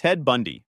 Ted Bundy,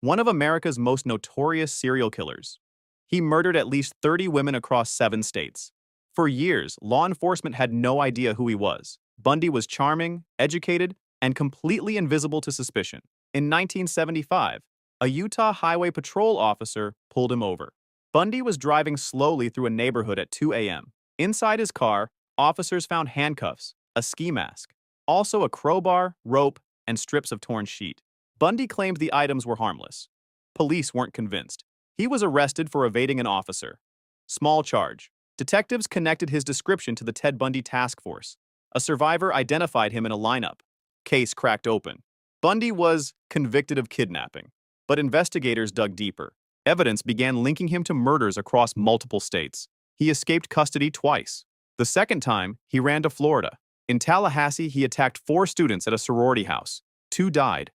one of America's most notorious serial killers. He murdered at least 30 women across 7 states. For years, law enforcement had no idea who he was. Bundy was charming, educated, and completely invisible to suspicion. In 1975, a Utah Highway Patrol officer pulled him over. Bundy was driving slowly through a neighborhood at 2 a.m. Inside his car, officers found handcuffs, a ski mask, also a crowbar, rope, and strips of torn sheet. Bundy claimed the items were harmless. Police weren't convinced. He was arrested for evading an officer. Small charge. Detectives connected his description to the Ted Bundy task force. A survivor identified him in a lineup. Case cracked open. Bundy was convicted of kidnapping, but investigators dug deeper. Evidence began linking him to murders across multiple states. He escaped custody twice. The second time, he ran to Florida. In Tallahassee, he attacked 4 students at a sorority house. 2 died.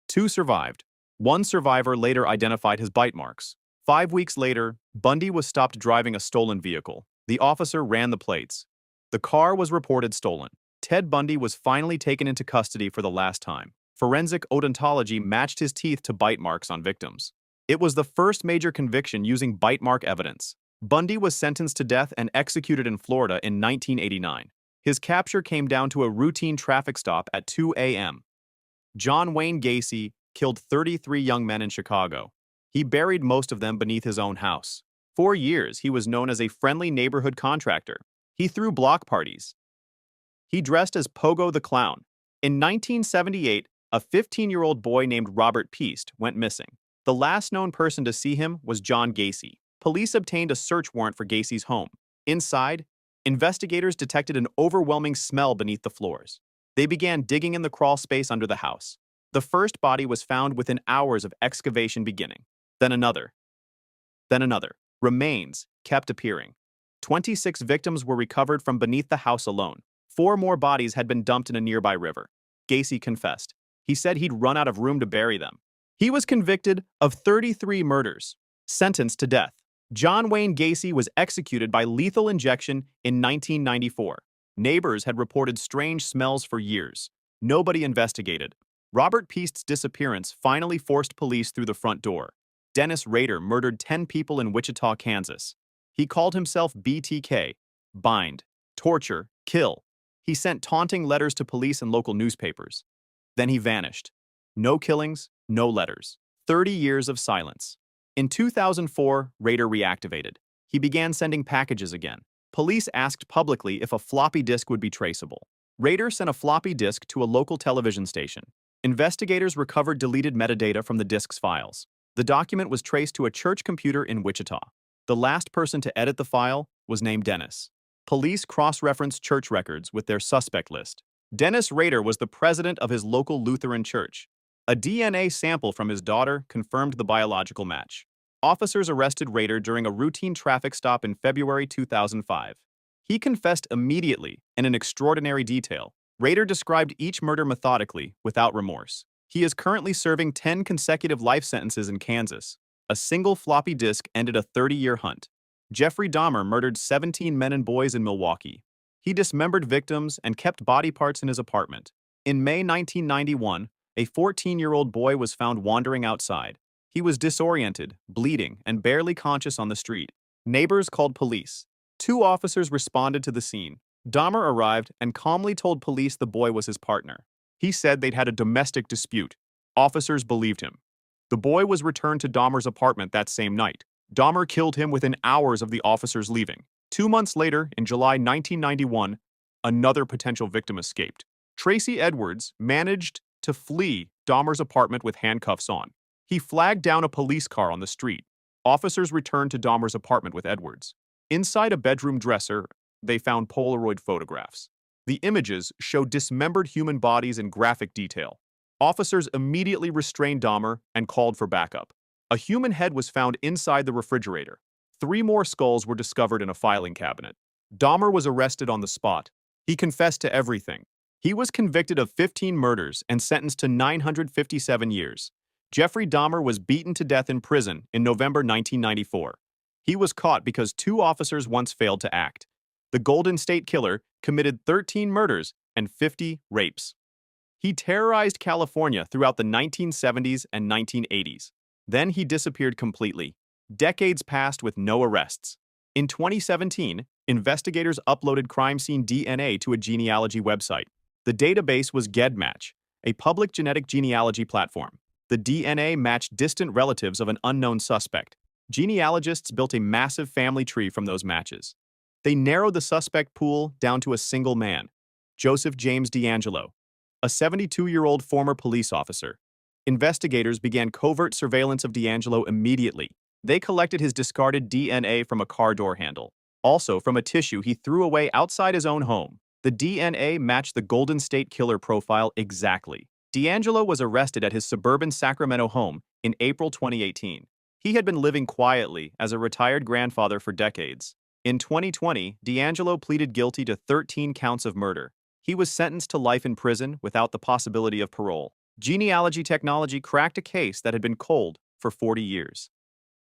2 survived. One survivor later identified his bite marks. 5 weeks later, Bundy was stopped driving a stolen vehicle. The officer ran the plates. The car was reported stolen. Ted Bundy was finally taken into custody for the last time. Forensic odontology matched his teeth to bite marks on victims. It was the first major conviction using bite mark evidence. Bundy was sentenced to death and executed in Florida in 1989. His capture came down to a routine traffic stop at 2 a.m. John Wayne Gacy killed 33 young men in Chicago. He buried most of them beneath his own house. For years, he was known as a friendly neighborhood contractor. He threw block parties. He dressed as Pogo the Clown. In 1978, a 15-year-old boy named Robert Peast went missing. The last known person to see him was John Gacy. Police obtained a search warrant for Gacy's home. Inside, investigators detected an overwhelming smell beneath the floors. They began digging in the crawl space under the house. The first body was found within hours of excavation beginning. Then another. Then another. Remains kept appearing. 26 victims were recovered from beneath the house alone. 4 more bodies had been dumped in a nearby river. Gacy confessed. He said he'd run out of room to bury them. He was convicted of 33 murders, sentenced to death. John Wayne Gacy was executed by lethal injection in 1994. Neighbors had reported strange smells for years. Nobody investigated. Robert Peast's disappearance finally forced police through the front door. Dennis Rader murdered 10 people in Wichita, Kansas. He called himself BTK, bind, torture, kill. He sent taunting letters to police and local newspapers. Then he vanished. No killings, no letters. 30 years of silence. In 2004, Rader reactivated. He began sending packages again. Police asked publicly if a floppy disk would be traceable. Rader sent a floppy disk to a local television station. Investigators recovered deleted metadata from the disk's files. The document was traced to a church computer in Wichita. The last person to edit the file was named Dennis. Police cross-referenced church records with their suspect list. Dennis Rader was the president of his local Lutheran church. A DNA sample from his daughter confirmed the biological match. Officers arrested Rader during a routine traffic stop in February 2005. He confessed immediately and in extraordinary detail. Rader described each murder methodically, without remorse. He is currently serving 10 consecutive life sentences in Kansas. A single floppy disk ended a 30-year hunt. Jeffrey Dahmer murdered 17 men and boys in Milwaukee. He dismembered victims and kept body parts in his apartment. In May 1991, a 14-year-old boy was found wandering outside. He was disoriented, bleeding, and barely conscious on the street. Neighbors called police. 2 officers responded to the scene. Dahmer arrived and calmly told police the boy was his partner. He said they'd had a domestic dispute. Officers believed him. The boy was returned to Dahmer's apartment that same night. Dahmer killed him within hours of the officers leaving. 2 months later, in July 1991, another potential victim escaped. Tracy Edwards managed to flee Dahmer's apartment with handcuffs on. He flagged down a police car on the street. Officers returned to Dahmer's apartment with Edwards. Inside a bedroom dresser, they found Polaroid photographs. The images showed dismembered human bodies in graphic detail. Officers immediately restrained Dahmer and called for backup. A human head was found inside the refrigerator. 3 more skulls were discovered in a filing cabinet. Dahmer was arrested on the spot. He confessed to everything. He was convicted of 15 murders and sentenced to 957 years. Jeffrey Dahmer was beaten to death in prison in November 1994. He was caught because 2 officers once failed to act. The Golden State Killer committed 13 murders and 50 rapes. He terrorized California throughout the 1970s and 1980s. Then he disappeared completely. Decades passed with no arrests. In 2017, investigators uploaded crime scene DNA to a genealogy website. The database was GEDmatch, a public genetic genealogy platform. The DNA matched distant relatives of an unknown suspect. Genealogists built a massive family tree from those matches. They narrowed the suspect pool down to a single man, Joseph James DeAngelo, a 72-year-old former police officer. Investigators began covert surveillance of DeAngelo immediately. They collected his discarded DNA from a car door handle, also from a tissue he threw away outside his own home. The DNA matched the Golden State Killer profile exactly. DeAngelo was arrested at his suburban Sacramento home in April 2018. He had been living quietly as a retired grandfather for decades. In 2020, DeAngelo pleaded guilty to 13 counts of murder. He was sentenced to life in prison without the possibility of parole. Genealogy technology cracked a case that had been cold for 40 years.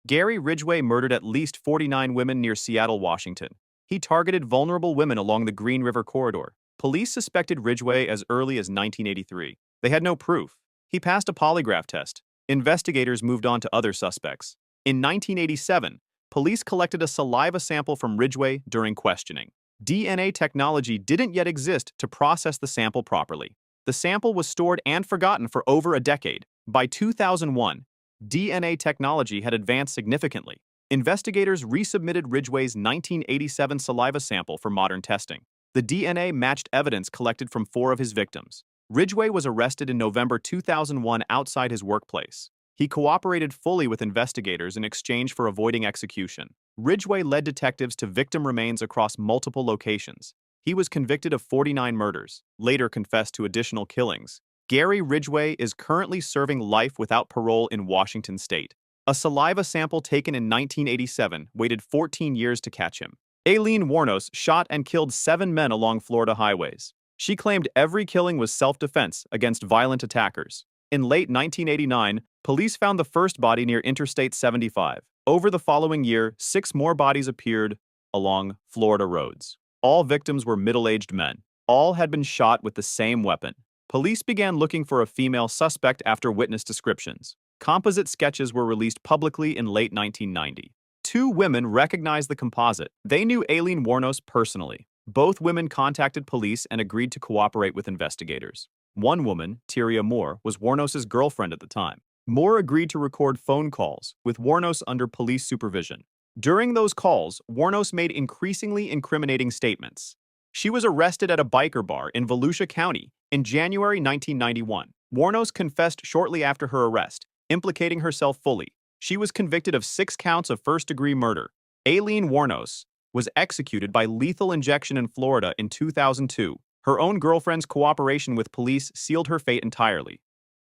Gary Ridgway murdered at least 49 women near Seattle, Washington. He targeted vulnerable women along the Green River Corridor. Police suspected Ridgway as early as 1983. They had no proof. He passed a polygraph test. Investigators moved on to other suspects. In 1987, police collected a saliva sample from Ridgway during questioning. DNA technology didn't yet exist to process the sample properly. The sample was stored and forgotten for over a decade. By 2001, DNA technology had advanced significantly. Investigators resubmitted Ridgway's 1987 saliva sample for modern testing. The DNA matched evidence collected from 4 of his victims. Ridgway was arrested in November 2001 outside his workplace. He cooperated fully with investigators in exchange for avoiding execution. Ridgway led detectives to victim remains across multiple locations. He was convicted of 49 murders, later confessed to additional killings. Gary Ridgway is currently serving life without parole in Washington state. A saliva sample taken in 1987 waited 14 years to catch him. Aileen Wuornos shot and killed 7 men along Florida highways. She claimed every killing was self-defense against violent attackers. In late 1989, police found the first body near Interstate 75. Over the following year, 6 more bodies appeared along Florida roads. All victims were middle-aged men. All had been shot with the same weapon. Police began looking for a female suspect after witness descriptions. Composite sketches were released publicly in late 1990. 2 women recognized the composite. They knew Aileen Wuornos personally. Both women contacted police and agreed to cooperate with investigators. One woman, Tyria Moore, was Wuornos' girlfriend at the time. Moore agreed to record phone calls, with Wuornos under police supervision. During those calls, Wuornos made increasingly incriminating statements. She was arrested at a biker bar in Volusia County in January 1991. Wuornos confessed shortly after her arrest, implicating herself fully. She was convicted of 6 counts of first-degree murder. Aileen Wuornos was executed by lethal injection in Florida in 2002. Her own girlfriend's cooperation with police sealed her fate entirely.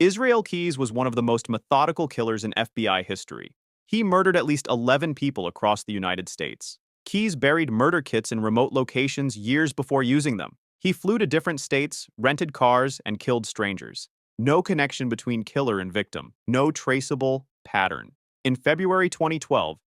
Israel Keyes was one of the most methodical killers in FBI history. He murdered at least 11 people across the United States. Keyes buried murder kits in remote locations years before using them. He flew to different states, rented cars, and killed strangers. No connection between killer and victim. No traceable pattern. In February 2012,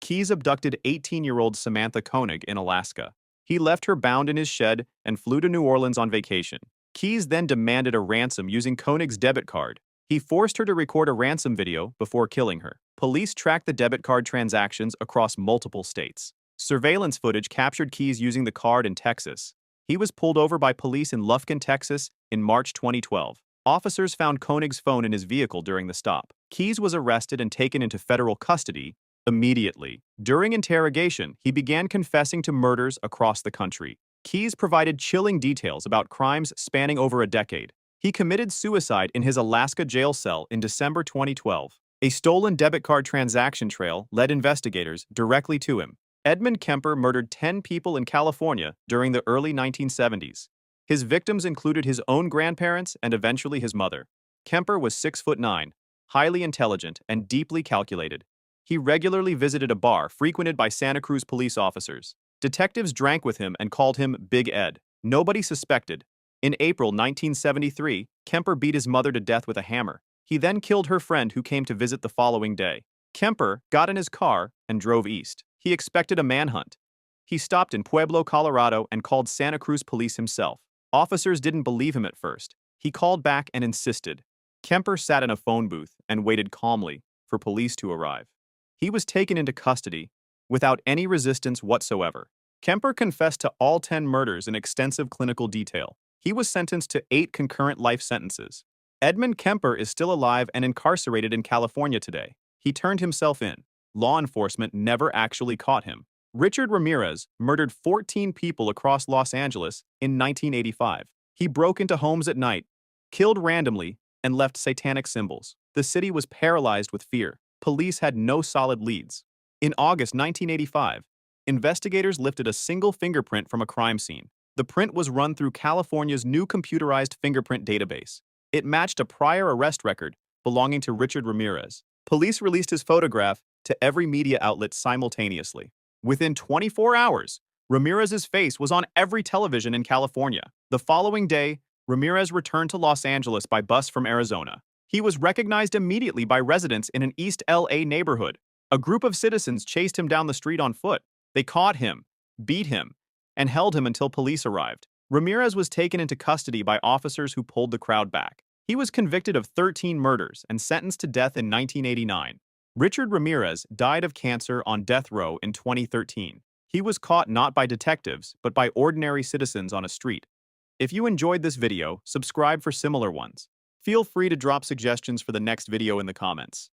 Keyes abducted 18-year-old Samantha Koenig in Alaska. He left her bound in his shed and flew to New Orleans on vacation. Keyes then demanded a ransom using Koenig's debit card. He forced her to record a ransom video before killing her. Police tracked the debit card transactions across multiple states. Surveillance footage captured Keyes using the card in Texas. He was pulled over by police in Lufkin, Texas in March 2012. Officers found Koenig's phone in his vehicle during the stop. Keyes was arrested and taken into federal custody immediately. During interrogation, he began confessing to murders across the country. Keyes provided chilling details about crimes spanning over a decade. He committed suicide in his Alaska jail cell in December 2012. A stolen debit card transaction trail led investigators directly to him. Edmund Kemper murdered 10 people in California during the early 1970s. His victims included his own grandparents and eventually his mother. Kemper was 6'9", highly intelligent, and deeply calculated. He regularly visited a bar frequented by Santa Cruz police officers. Detectives drank with him and called him Big Ed. Nobody suspected. In April 1973, Kemper beat his mother to death with a hammer. He then killed her friend who came to visit the following day. Kemper got in his car and drove east. He expected a manhunt. He stopped in Pueblo, Colorado, and called Santa Cruz police himself. Officers didn't believe him at first. He called back and insisted. Kemper sat in a phone booth and waited calmly for police to arrive. He was taken into custody without any resistance whatsoever. Kemper confessed to all 10 murders in extensive clinical detail. He was sentenced to 8 concurrent life sentences. Edmund Kemper is still alive and incarcerated in California today. He turned himself in. Law enforcement never actually caught him. Richard Ramirez murdered 14 people across Los Angeles in 1985. He broke into homes at night, killed randomly, and left satanic symbols. The city was paralyzed with fear. Police had no solid leads. In August 1985, investigators lifted a single fingerprint from a crime scene. The print was run through California's new computerized fingerprint database. It matched a prior arrest record belonging to Richard Ramirez. Police released his photograph to every media outlet simultaneously. Within 24 hours, Ramirez's face was on every television in California. The following day, Ramirez returned to Los Angeles by bus from Arizona. He was recognized immediately by residents in an East LA neighborhood. A group of citizens chased him down the street on foot. They caught him, beat him, and held him until police arrived. Ramirez was taken into custody by officers who pulled the crowd back. He was convicted of 13 murders and sentenced to death in 1989. Richard Ramirez died of cancer on death row in 2013. He was caught not by detectives, but by ordinary citizens on a street. If you enjoyed this video, subscribe for similar ones. Feel free to drop suggestions for the next video in the comments.